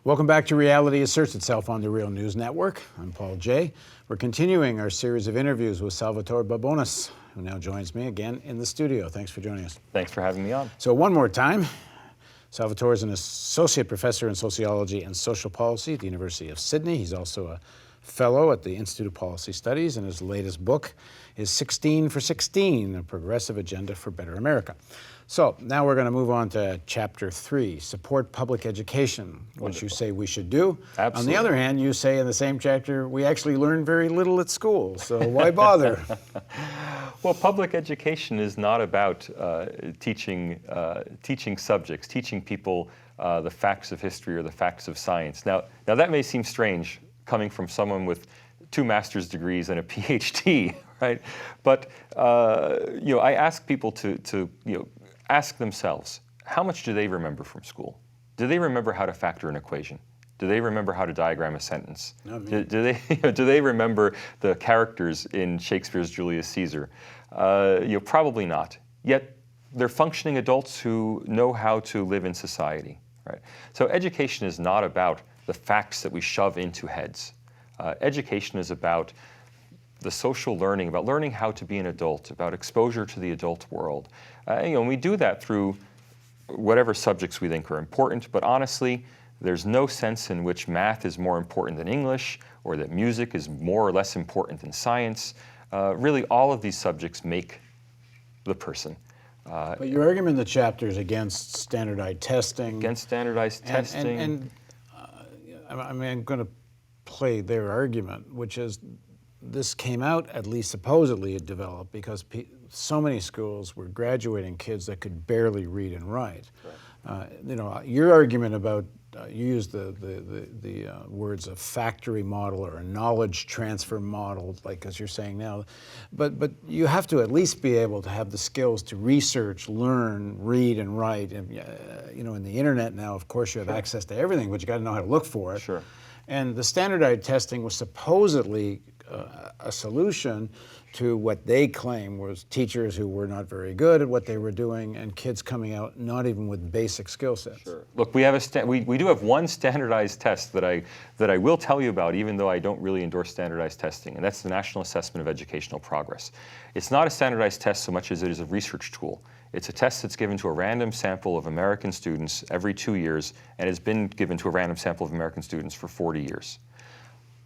Welcome back to Reality Asserts Itself on the Real News Network. I'm Paul Jay. We're continuing our series of interviews with Salvatore Babones, who now joins me again in the studio. Thanks for joining us. Thanks for having me on. So one more time, Salvatore is an associate professor in sociology and social policy at the University of Sydney. He's also a fellow at the Institute of Policy Studies, and his latest book is 16 for 16, a progressive agenda for better America. So now we're going to move on to chapter 3, support public education, which you say we should do. Absolutely. On the other hand, you say in the same chapter, we actually learn very little at school, so why bother? Well, public education is not about teaching subjects, teaching people the facts of history or the facts of science. Now that may seem strange coming from someone with 2 master's degrees and a PhD, right? But I ask people to ask themselves, how much do they remember from school? Do they remember how to factor an equation? Do they remember how to diagram a sentence? Do they remember the characters in Shakespeare's Julius Caesar? Probably not. Yet they're functioning adults who know how to live in society, right? So education is not about the facts that we shove into heads. Education is about the social learning, about learning how to be an adult, about exposure to the adult world. And we do that through whatever subjects we think are important, but honestly, there's no sense in which math is more important than English, or that music is more or less important than science. Really, all of these subjects make the person. But your argument in the chapter is against standardized testing. Against standardized testing. I'm going to play their argument, which is this came out, at least supposedly it developed, because so many schools were graduating kids that could barely read and write. Right. Your argument about, you use the words of factory model or a knowledge transfer model, like as you're saying now, but you have to at least be able to have the skills to research, learn, read, and write. And in the internet now, of course, you have access to everything, but you got to know how to look for it. Sure. And the standardized testing was supposedly a solution to what they claim was teachers who were not very good at what they were doing and kids coming out not even with basic skill sets. Sure. Look, we have we do have one standardized test that I will tell you about, even though I don't really endorse standardized testing, and that's the National Assessment of Educational Progress. It's not a standardized test so much as it is a research tool. It's a test that's given to a random sample of American students every 2 years, and has been given to a random sample of American students for 40 years.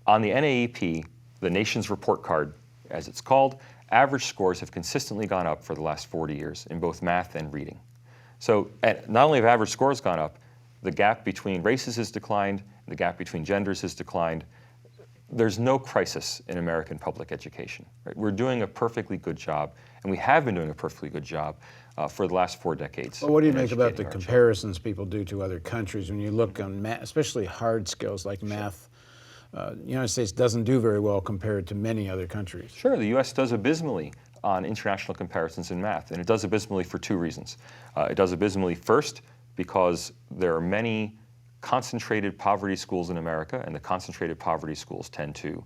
On the NAEP, the nation's report card, as it's called, average scores have consistently gone up for the last 40 years in both math and reading. So not only have average scores gone up, the gap between races has declined, the gap between genders has declined. There's no crisis in American public education. Right? We're doing a perfectly good job, and we have been doing a perfectly good job for the last 4 decades. Well, what do you make about the comparisons people do to other countries when you look on math, especially hard skills like math? The United States doesn't do very well compared to many other countries. Sure, the U.S. does abysmally on international comparisons in math, and it does abysmally for 2 reasons. It does abysmally first because there are many concentrated poverty schools in America, and the concentrated poverty schools tend to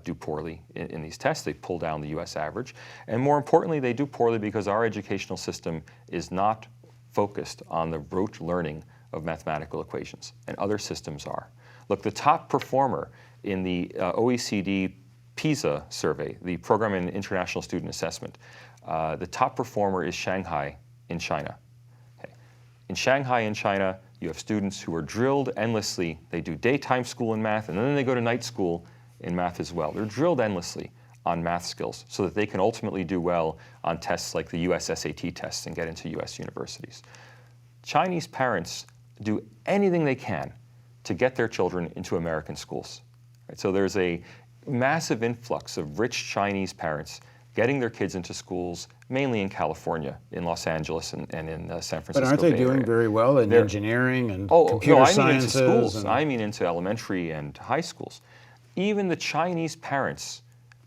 do poorly in these tests. They pull down the U.S. average. And more importantly, they do poorly because our educational system is not focused on the rote learning of mathematical equations, and other systems are. Look, the top performer in the OECD PISA survey, the Program in International Student Assessment, the top performer is Shanghai in China. Okay. In Shanghai in China, you have students who are drilled endlessly. They do daytime school in math, and then they go to night school in math as well. They're drilled endlessly on math skills so that they can ultimately do well on tests like the US SAT tests and get into US universities. Chinese parents do anything they can to get their children into American schools. Right? So there's a massive influx of rich Chinese parents getting their kids into schools, mainly in California, in Los Angeles, and in San Francisco. But aren't they doing very well in engineering and computer sciences? I mean into schools. I mean into elementary and high schools. Even the Chinese parents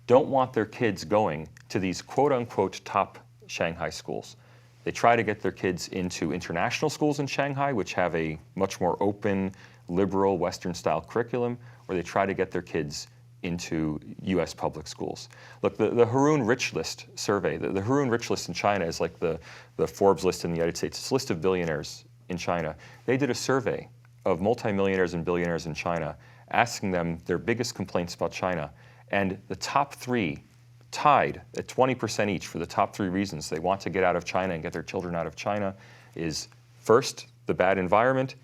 don't want their kids going to these quote-unquote top Shanghai schools. They try to get their kids into international schools in Shanghai, which have a much more open, liberal, Western-style curriculum, or they try to get their kids into U.S. public schools. Look, the Haroon Rich List survey, the Haroon Rich List in China is like the Forbes list in the United States. It's a list of billionaires in China. They did a survey of multimillionaires and billionaires in China, asking them their biggest complaints about China, and the top three tied at 20% each for the top three reasons they want to get out of China and get their children out of China is first, the bad environment,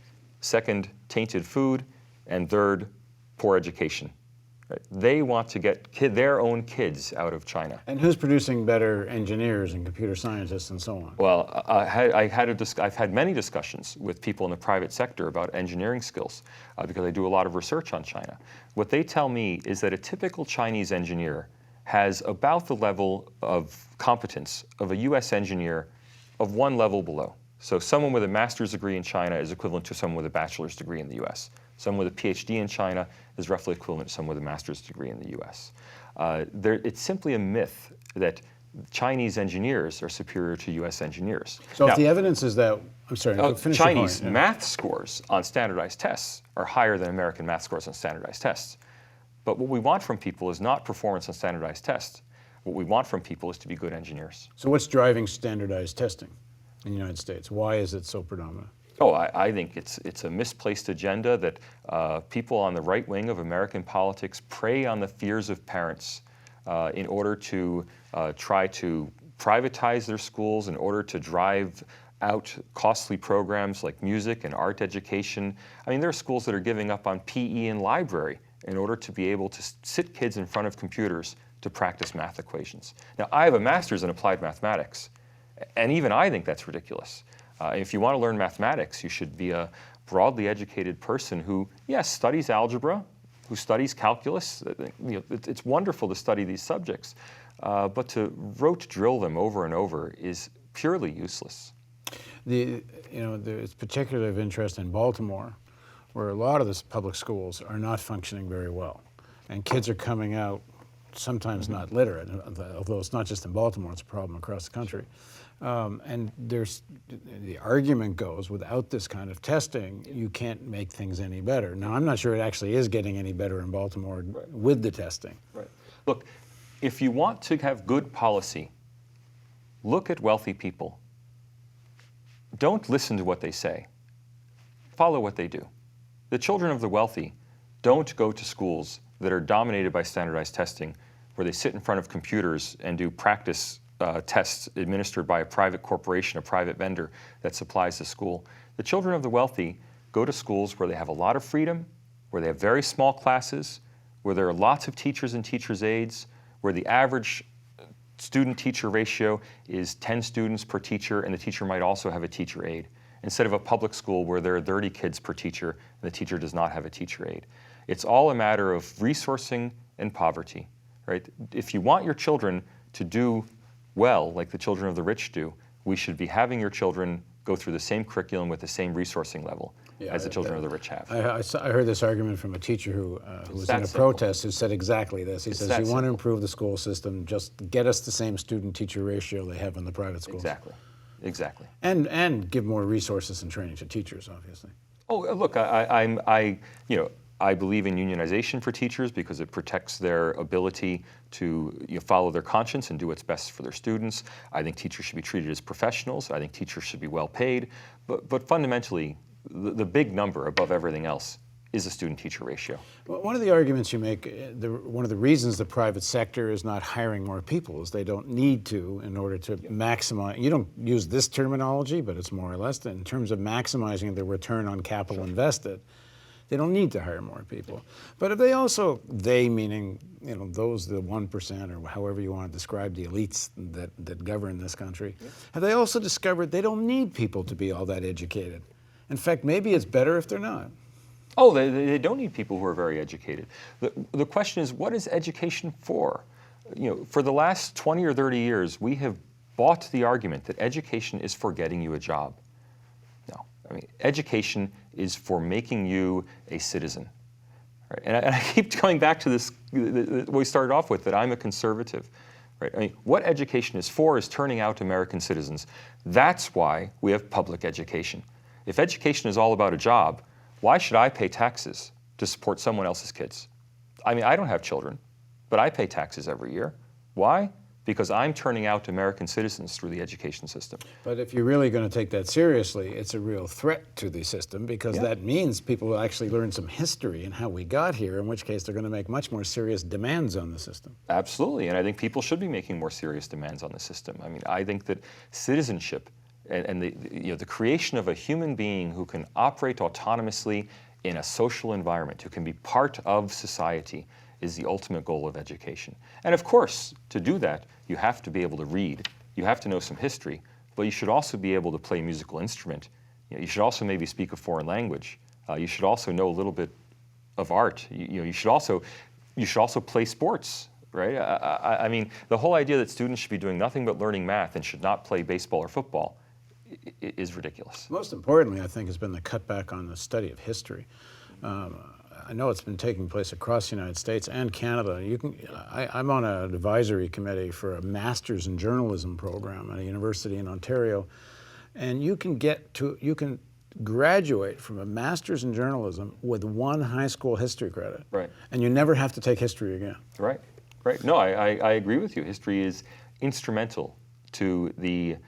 second, tainted food, and third, poor education. Right? They want to get their own kids out of China. And who's producing better engineers and computer scientists and so on? Well, I've had many discussions with people in the private sector about engineering skills because I do a lot of research on China. What they tell me is that a typical Chinese engineer has about the level of competence of a US engineer of one level below. So someone with a master's degree in China is equivalent to someone with a bachelor's degree in the US. Someone with a PhD in China is roughly equivalent to someone with a master's degree in the US. It's simply a myth that Chinese engineers are superior to US engineers. So now, if the evidence is that, I'm sorry, finish your Chinese point. math scores on standardized tests are higher than American math scores on standardized tests. But what we want from people is not performance on standardized tests. What we want from people is to be good engineers. So what's driving standardized testing in the United States? Why is it so predominant? Oh, I think it's a misplaced agenda that people on the right wing of American politics prey on the fears of parents in order to try to privatize their schools, in order to drive out costly programs like music and art education. I mean, there are schools that are giving up on PE and library in order to be able to sit kids in front of computers to practice math equations. Now, I have a master's in applied mathematics, and even I think that's ridiculous. If you want to learn mathematics, you should be a broadly educated person who, yes, studies algebra, who studies calculus. It's wonderful to study these subjects, but to rote drill them over and over is purely useless. It's particularly of interest in Baltimore, where a lot of the public schools are not functioning very well, and kids are coming out sometimes not literate, although it's not just in Baltimore, it's a problem across the country. And the argument goes, without this kind of testing, you can't make things any better. Now, I'm not sure it actually is getting any better in Baltimore with the testing. Right. Look, if you want to have good policy, look at wealthy people. Don't listen to what they say. Follow what they do. The children of the wealthy don't go to schools that are dominated by standardized testing, where they sit in front of computers and do practice tests administered by a private corporation, a private vendor that supplies the school. The children of the wealthy go to schools where they have a lot of freedom, where they have very small classes, where there are lots of teachers and teachers' aides, where the average student-teacher ratio is 10 students per teacher, and the teacher might also have a teacher aide, instead of a public school where there are 30 kids per teacher and the teacher does not have a teacher aide. It's all a matter of resourcing and poverty, right? If you want your children to do well, like the children of the rich do, we should be having your children go through the same curriculum with the same resourcing level as the children of the rich have. I heard this argument from a teacher who was in a protest who said exactly this. He says, you want to improve the school system, just get us the same student-teacher ratio they have in the private schools. Exactly. And give more resources and training to teachers, obviously. Oh, look, I believe in unionization for teachers because it protects their ability to follow their conscience and do what's best for their students. I think teachers should be treated as professionals. I think teachers should be well paid. But fundamentally, the big number above everything else is the student-teacher ratio. Well, one of the arguments you make, one of the reasons the private sector is not hiring more people is they don't need to in order to maximize. You don't use this terminology, but it's more or less in terms of maximizing the return on capital invested. They don't need to hire more people. But if they meaning, those, the 1% or however you want to describe the elites that govern this country, have they also discovered they don't need people to be all that educated? In fact, maybe it's better if they're not. Oh, they don't need people who are very educated. The question is, what is education for? For the last 20 or 30 years, we have bought the argument that education is for getting you a job. No, education is for making you a citizen. Right? And I keep going back to this, what we started off with, that I'm a conservative. Right? What education is for is turning out American citizens. That's why we have public education. If education is all about a job, why should I pay taxes to support someone else's kids? I don't have children, but I pay taxes every year. Why? because I'm turning out American citizens through the education system. But if you're really going to take that seriously, it's a real threat to the system, because Yeah. that means people will actually learn some history and how we got here, in which case they're going to make much more serious demands on the system. Absolutely, and I think people should be making more serious demands on the system. I mean, I think that citizenship and the creation of a human being who can operate autonomously in a social environment, who can be part of society, is the ultimate goal of education. And of course, to do that, you have to be able to read, you have to know some history, but you should also be able to play a musical instrument. You should also maybe speak a foreign language. You should also know a little bit of art. You should also play sports, right? I mean, the whole idea that students should be doing nothing but learning math and should not play baseball or football is ridiculous. Most importantly, I think, has been the cutback on the study of history. I know it's been taking place across the United States and Canada. I'm on an advisory committee for a master's in journalism program at a university in Ontario, and you can graduate from a master's in journalism with 1 high school history credit, Right. and you never have to take history again. Right, right. No, I agree with you. History is instrumental to the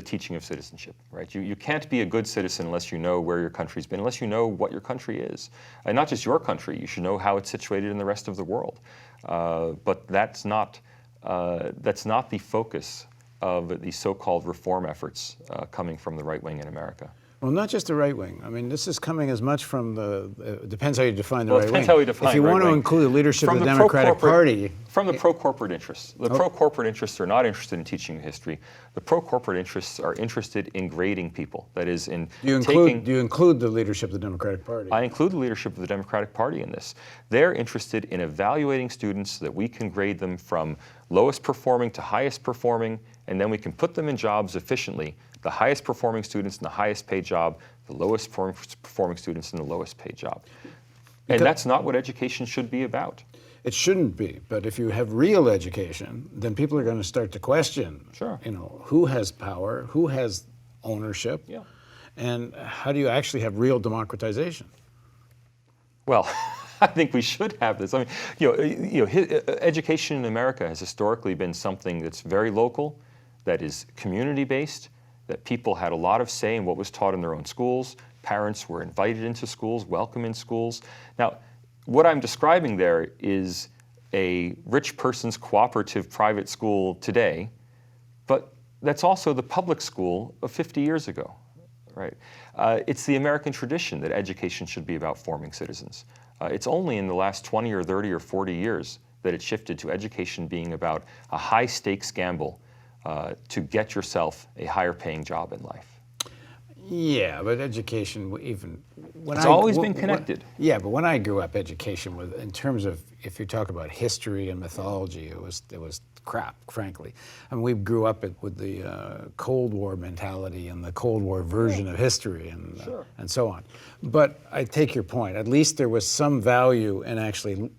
teaching of citizenship, right? You can't be a good citizen unless you know where your country's been, unless you know what your country is. And not just your country, you should know how it's situated in the rest of the world. But that's not the focus of the so-called reform efforts coming from the right wing in America. Well, not just the right wing. I mean, this is coming as much from it depends how you define the Well, it right wing. depends how we define If you right want to wing. include the leadership From of the the Democratic Party. From the pro-corporate interests. The pro-corporate interests are not interested in teaching history. The pro-corporate interests are interested in grading people. That is, in Do you include the leadership of the Democratic Party? I include the leadership of the Democratic Party in this. They're interested in evaluating students so that we can grade them from lowest performing to highest performing, and then we can put them in jobs efficiently. The highest performing students in the highest paid job, the lowest performing students in the lowest paid job. And that's not what education should be about. It shouldn't be, but if you have real education, then people are going to start to question, Sure. Who has power, who has ownership, Yeah. and how do you actually have real democratization? Well, I think we should have this. I mean, education in America has historically been something that's very local, that is community-based, that people had a lot of say in what was taught in their own schools. Parents were invited into schools, welcome in schools. Now, what I'm describing there is a rich person's cooperative private school today, but that's also the public school of 50 years ago, right? It's the American tradition that education should be about forming citizens. It's only in the last 20 or 30 or 40 years that it shifted to education being about a high-stakes gamble to get yourself a higher paying job in life. Yeah, but education, even when It's always been connected. Yeah, but when I grew up, education was, in terms of, if you talk about history and mythology, it was crap, frankly. I mean, we grew up with the Cold War mentality and the Cold War version of history and so on. But I take your point. At least there was some value in actually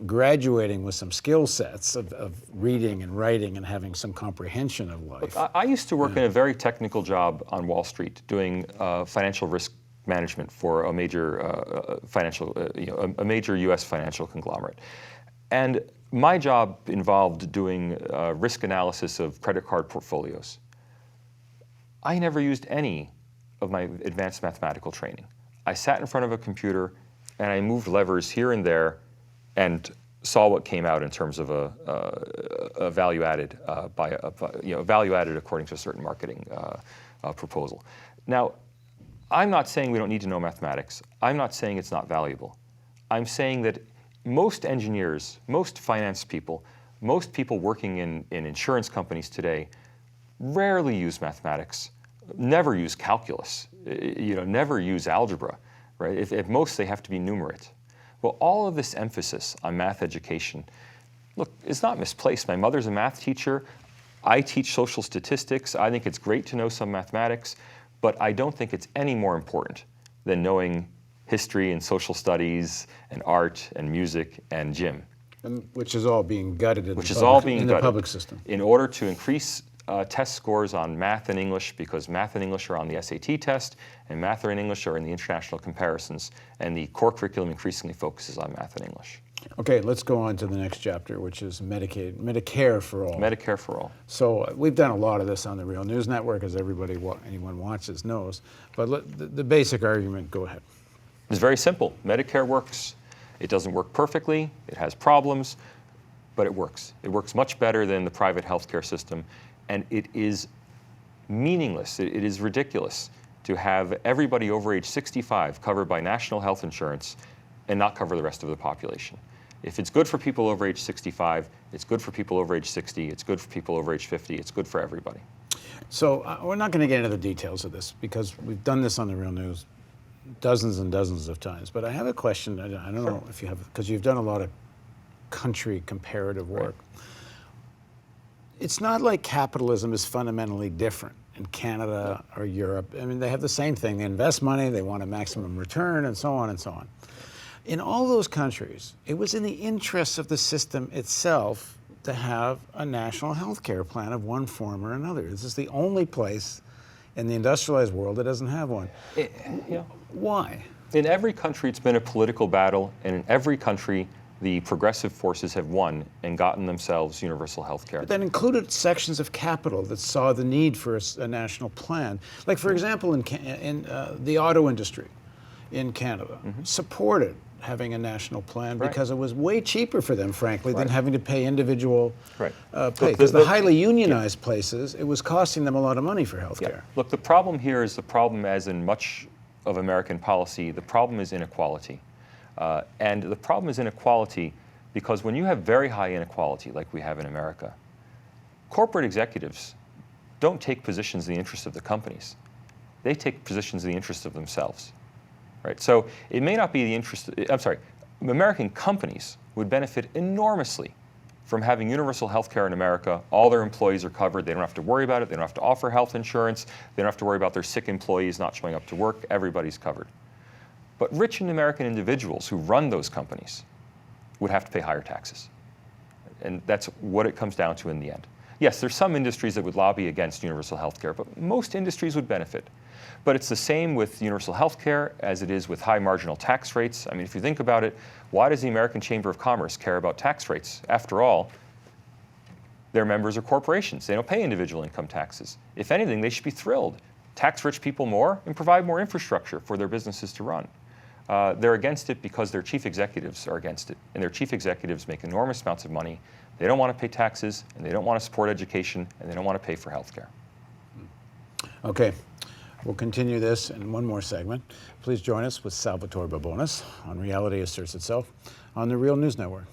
graduating with some skill sets of reading and writing and having some comprehension of life. I used to work in a very technical job on Wall Street doing financial risk management for a major a major U.S. financial conglomerate, and my job involved doing risk analysis of credit card portfolios. I never used any of my advanced mathematical training. I sat in front of a computer and I moved levers here and there and saw what came out in terms of a value added value added according to a certain marketing proposal. Now, I'm not saying we don't need to know mathematics. I'm not saying it's not valuable. I'm saying that most engineers, most finance people, most people working in insurance companies today rarely use mathematics, never use calculus, never use algebra, right? At most, they have to be numerate. Well, all of this emphasis on math education, look, it's not misplaced. My mother's a math teacher. I teach social statistics. I think it's great to know some mathematics, but I don't think it's any more important than knowing history and social studies and art and music and gym. Which is all being gutted in the public system. In order to increase test scores on math and English, because math and English are on the SAT test, and math and English are in the international comparisons, and the core curriculum increasingly focuses on math and English. Okay, let's go on to the next chapter, which is Medicare for all. Medicare for all. So we've done a lot of this on the Real News Network, as anyone watches knows. But the basic argument, go ahead. It's very simple. Medicare works. It doesn't work perfectly. It has problems, but it works. It works much better than the private healthcare system, and it is meaningless. It is ridiculous to have everybody over age 65 covered by national health insurance and not cover the rest of the population. If it's good for people over age 65, it's good for people over age 60, it's good for people over age 50, it's good for everybody. So we're not going to get into the details of this because we've done this on the Real News dozens and dozens of times. But I have a question. I don't know if you have, because you've done a lot of country comparative work. Right. It's not like capitalism is fundamentally different in Canada or Europe. I mean, they have the same thing. They invest money, they want a maximum return, and so on and so on. In all those countries, it was in the interests of the system itself to have a national health care plan of one form or another. This is the only place in the industrialized world that doesn't have one. Why? In every country, it's been a political battle, and in every country, the progressive forces have won and gotten themselves universal health care. But that included sections of capital that saw the need for a national plan. Like, for example, in the auto industry in Canada supported having a national plan because it was way cheaper for them, frankly, than having to pay individual pay. Because the highly unionized places, it was costing them a lot of money for health care. Look, the problem here is the problem, as in much of American policy, the problem is inequality. And the problem is inequality because when you have very high inequality, like we have in America, corporate executives don't take positions in the interest of the companies. They take positions in the interest of themselves. Right? So it may not be the interest, American companies would benefit enormously from having universal health care in America. All their employees are covered. They don't have to worry about it. They don't have to offer health insurance. They don't have to worry about their sick employees not showing up to work. Everybody's covered. But rich American individuals who run those companies would have to pay higher taxes. And that's what it comes down to in the end. Yes, there's some industries that would lobby against universal health care, but most industries would benefit. But it's the same with universal health care as it is with high marginal tax rates. I mean, if you think about it, why does the American Chamber of Commerce care about tax rates? After all, their members are corporations. They don't pay individual income taxes. If anything, they should be thrilled. Tax rich people more and provide more infrastructure for their businesses to run. They're against it because their chief executives are against it. And their chief executives make enormous amounts of money. They don't want to pay taxes, and they don't want to support education, and they don't want to pay for health care. Okay. We'll continue this in one more segment. Please join us with Salvatore Babones on Reality Asserts Itself on the Real News Network.